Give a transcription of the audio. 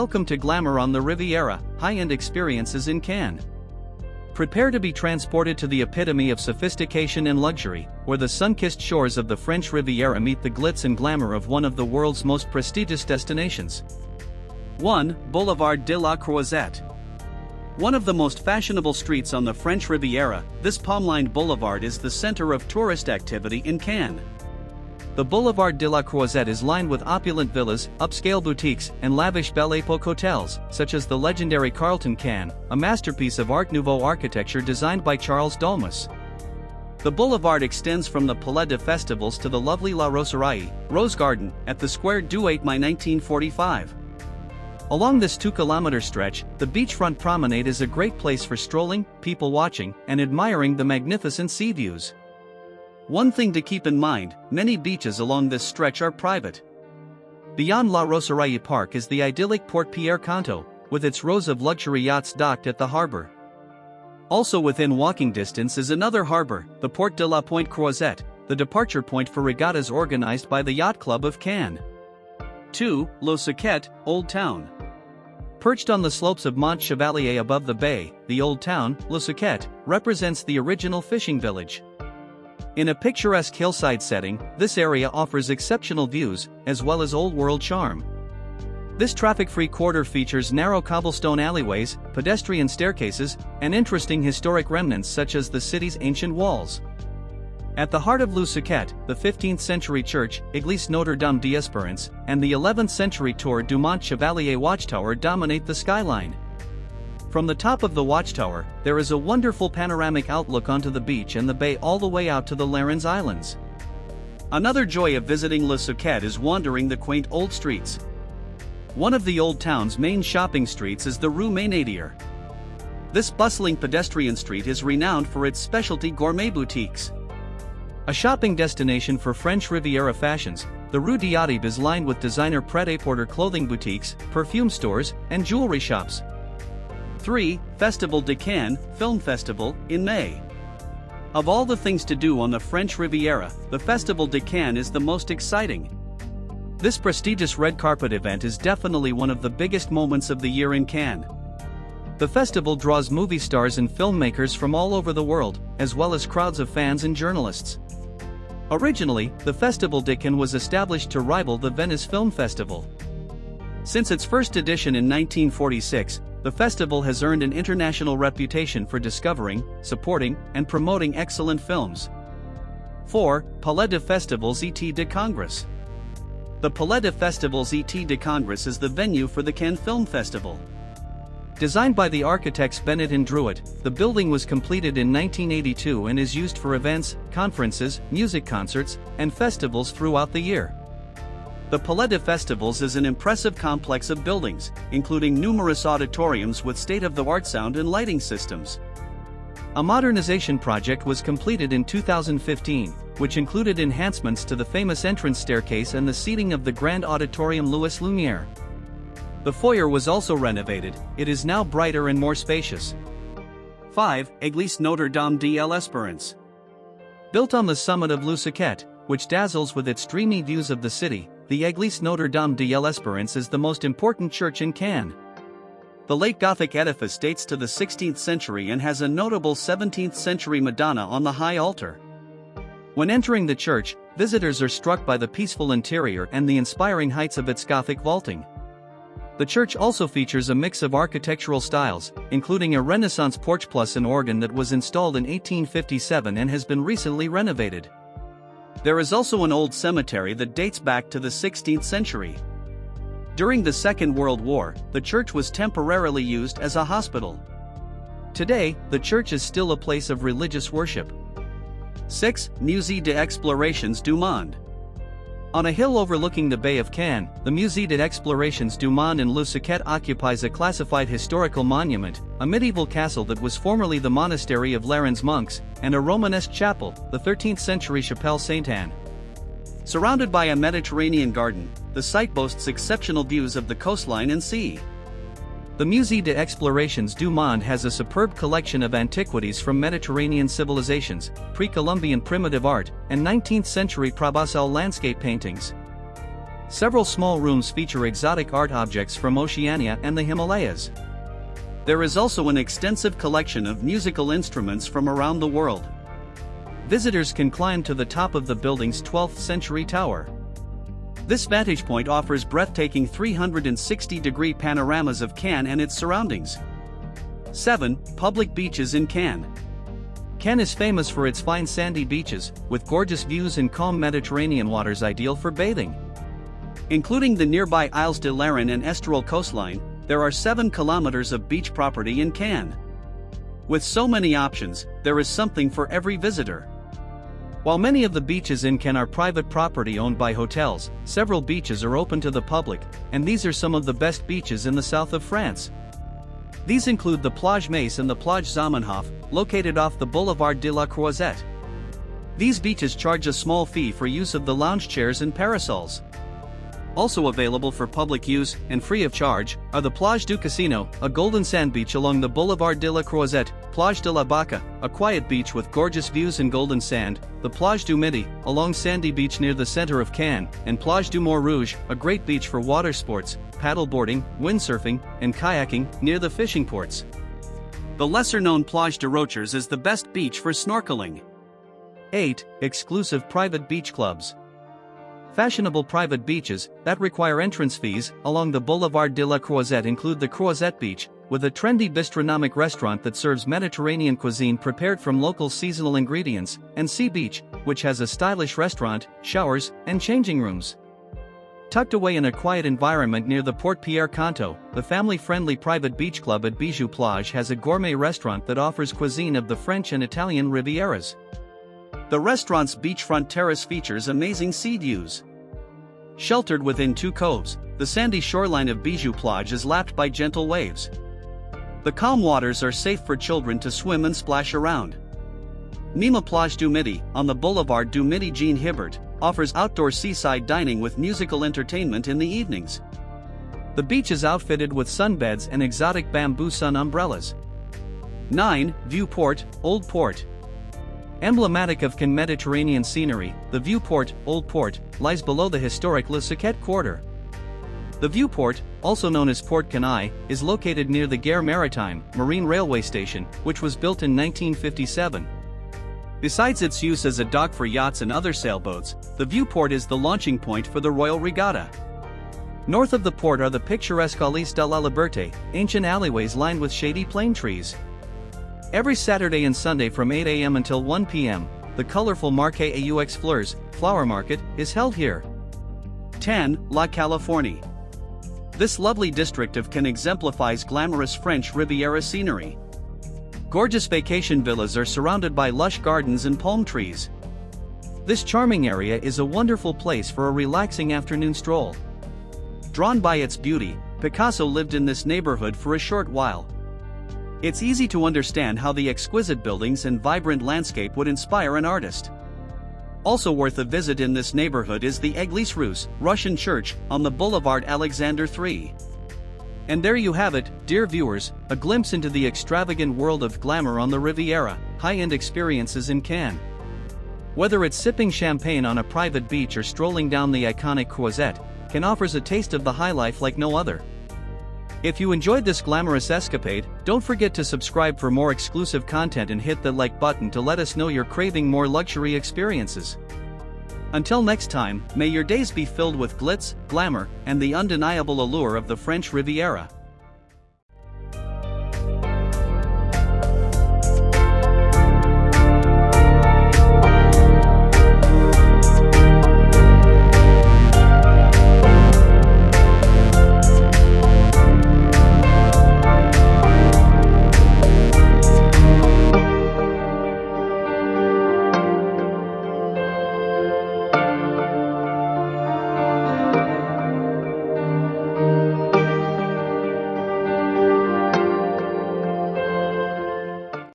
Welcome to Glamour on the Riviera, high-end experiences in Cannes. Prepare to be transported to the epitome of sophistication and luxury, where the sun-kissed shores of the French Riviera meet the glitz and glamour of one of the world's most prestigious destinations. 1. Boulevard de la Croisette. One of the most fashionable streets on the French Riviera, this palm-lined boulevard is the center of tourist activity in Cannes. The Boulevard de la Croisette is lined with opulent villas, upscale boutiques, and lavish Belle Époque hotels, such as the legendary Carlton Cannes, a masterpiece of Art Nouveau architecture designed by Charles Dolmas. The boulevard extends from the Palais de Festivals to the lovely La Roseraie, Rose Garden, at the Square du 8 Mai 1945. Along this 2-kilometer stretch, the beachfront promenade is a great place for strolling, people watching, and admiring the magnificent sea views. One thing to keep in mind, many beaches along this stretch are private. Beyond La Roseraie Park is the idyllic Port Pierre Canto, with its rows of luxury yachts docked at the harbor. Also within walking distance is another harbor, the Port de la Pointe Croisette, the departure point for regattas organized by the Yacht Club of Cannes. 2. Le Suquet, Old Town. Perched on the slopes of Mont Chevalier above the bay, the Old Town, Le Suquet, represents the original fishing village. In a picturesque hillside setting, this area offers exceptional views, as well as old-world charm. This traffic-free quarter features narrow cobblestone alleyways, pedestrian staircases, and interesting historic remnants such as the city's ancient walls. At the heart of Le Suquet, the 15th-century church, Église Notre-Dame d'Espérance, and the 11th-century Tour du Mont Chevalier watchtower dominate the skyline. From the top of the watchtower, there is a wonderful panoramic outlook onto the beach and the bay all the way out to the Larens Islands. Another joy of visiting Le Suquet is wandering the quaint old streets. One of the old town's main shopping streets is the Rue Maynadier. This bustling pedestrian street is renowned for its specialty gourmet boutiques. A shopping destination for French Riviera fashions, the Rue d'Yachtib is lined with designer pret-a-porter clothing boutiques, perfume stores, and jewelry shops. 3. Festival de Cannes, Film Festival, in May. Of all the things to do on the French Riviera, the Festival de Cannes is the most exciting. This prestigious red carpet event is definitely one of the biggest moments of the year in Cannes. The festival draws movie stars and filmmakers from all over the world, as well as crowds of fans and journalists. Originally, the Festival de Cannes was established to rival the Venice Film Festival. Since its first edition in 1946, the festival has earned an international reputation for discovering, supporting, and promoting excellent films. 4. Palais de Festivals et de Congrès. The Palais de Festivals et de Congrès is the venue for the Cannes Film Festival. Designed by the architects Bennett and Druitt, the building was completed in 1982 and is used for events, conferences, music concerts, and festivals throughout the year. The Palais de Festivals is an impressive complex of buildings, including numerous auditoriums with state-of-the-art sound and lighting systems. A modernization project was completed in 2015, which included enhancements to the famous entrance staircase and the seating of the Grand Auditorium Louis Lumière. The foyer was also renovated. It is now brighter and more spacious. 5. Église Notre-Dame d'Espérance. Built on the summit of Le Suquet, which dazzles with its dreamy views of the city, the Église Notre-Dame d'Espérance is the most important church in Cannes. The late Gothic edifice dates to the 16th century and has a notable 17th-century Madonna on the high altar. When entering the church, visitors are struck by the peaceful interior and the inspiring heights of its Gothic vaulting. The church also features a mix of architectural styles, including a Renaissance porch plus an organ that was installed in 1857 and has been recently renovated. There is also an old cemetery that dates back to the 16th century. During the Second World War, the church was temporarily used as a hospital. Today, the church is still a place of religious worship. 6. Musée des Explorations du Monde. On a hill overlooking the Bay of Cannes, the Musée des Explorations du Monde in Le Suquet occupies a classified historical monument, a medieval castle that was formerly the monastery of Larens monks, and a Romanesque chapel, the 13th-century Chapelle Sainte-Anne. Surrounded by a Mediterranean garden, the site boasts exceptional views of the coastline and sea. The Musée des Explorations du Monde has a superb collection of antiquities from Mediterranean civilizations, pre-Columbian primitive art, and 19th-century Provençal landscape paintings. Several small rooms feature exotic art objects from Oceania and the Himalayas. There is also an extensive collection of musical instruments from around the world. Visitors can climb to the top of the building's 12th century tower. This vantage point offers breathtaking 360-degree panoramas of Cannes and its surroundings. 7. Public beaches in Cannes. Cannes is famous for its fine sandy beaches, with gorgeous views and calm Mediterranean waters ideal for bathing. Including the nearby Isles de Lérins and Estoril coastline, there are 7 kilometers of beach property in Cannes. With so many options, there is something for every visitor. While many of the beaches in Cannes are private property owned by hotels, several beaches are open to the public, and these are some of the best beaches in the south of France. These include the Plage Mace and the Plage Zamenhof, located off the Boulevard de la Croisette. These beaches charge a small fee for use of the lounge chairs and parasols. Also available for public use, and free of charge, are the Plage du Casino, a golden sand beach along the Boulevard de la Croisette, Plage de la Baca, a quiet beach with gorgeous views and golden sand, the Plage du Midi, a long sandy beach near the center of Cannes, and Plage du Mont Rouge, a great beach for water sports, paddleboarding, windsurfing, and kayaking, near the fishing ports. The lesser-known Plage de Rochers is the best beach for snorkeling. 8. Exclusive private beach clubs. Fashionable private beaches that require entrance fees along the Boulevard de la Croisette include the Croisette Beach, with a trendy bistronomic restaurant that serves Mediterranean cuisine prepared from local seasonal ingredients, and Sea Beach, which has a stylish restaurant, showers, and changing rooms. Tucked away in a quiet environment near the Port Pierre Canto, the family-friendly private beach club at Bijou Plage has a gourmet restaurant that offers cuisine of the French and Italian Rivieras. The restaurant's beachfront terrace features amazing sea views. Sheltered within 2 coves, the sandy shoreline of Bijou Plage is lapped by gentle waves. The calm waters are safe for children to swim and splash around. Nîmes Plage du Midi, on the Boulevard du Midi Jean Hibert, offers outdoor seaside dining with musical entertainment in the evenings. The beach is outfitted with sunbeds and exotic bamboo sun umbrellas. 9. Viewport, Old Port. Emblematic of Cannes Mediterranean scenery, the Viewport, Old Port, lies below the historic Le Suquet Quarter. The Viewport, also known as Port Canaille, is located near the Gare Maritime Marine Railway Station, which was built in 1957. Besides its use as a dock for yachts and other sailboats, the Viewport is the launching point for the Royal Regatta. North of the port are the picturesque Allées de la Liberté, ancient alleyways lined with shady plane trees. Every Saturday and Sunday from 8 a.m. until 1 p.m., the colorful Marché aux Fleurs, flower market, is held here. 10. La Californie. This lovely district of Cannes exemplifies glamorous French Riviera scenery. Gorgeous vacation villas are surrounded by lush gardens and palm trees. This charming area is a wonderful place for a relaxing afternoon stroll. Drawn by its beauty, Picasso lived in this neighborhood for a short while. It's easy to understand how the exquisite buildings and vibrant landscape would inspire an artist. Also worth a visit in this neighborhood is the Église Russe, Russian church, on the Boulevard Alexander III. And there you have it, dear viewers, a glimpse into the extravagant world of glamour on the Riviera, high-end experiences in Cannes. Whether it's sipping champagne on a private beach or strolling down the iconic Croisette, Cannes offers a taste of the high life like no other. If you enjoyed this glamorous escapade, don't forget to subscribe for more exclusive content and hit the like button to let us know you're craving more luxury experiences. Until next time, may your days be filled with glitz, glamour, and the undeniable allure of the French Riviera.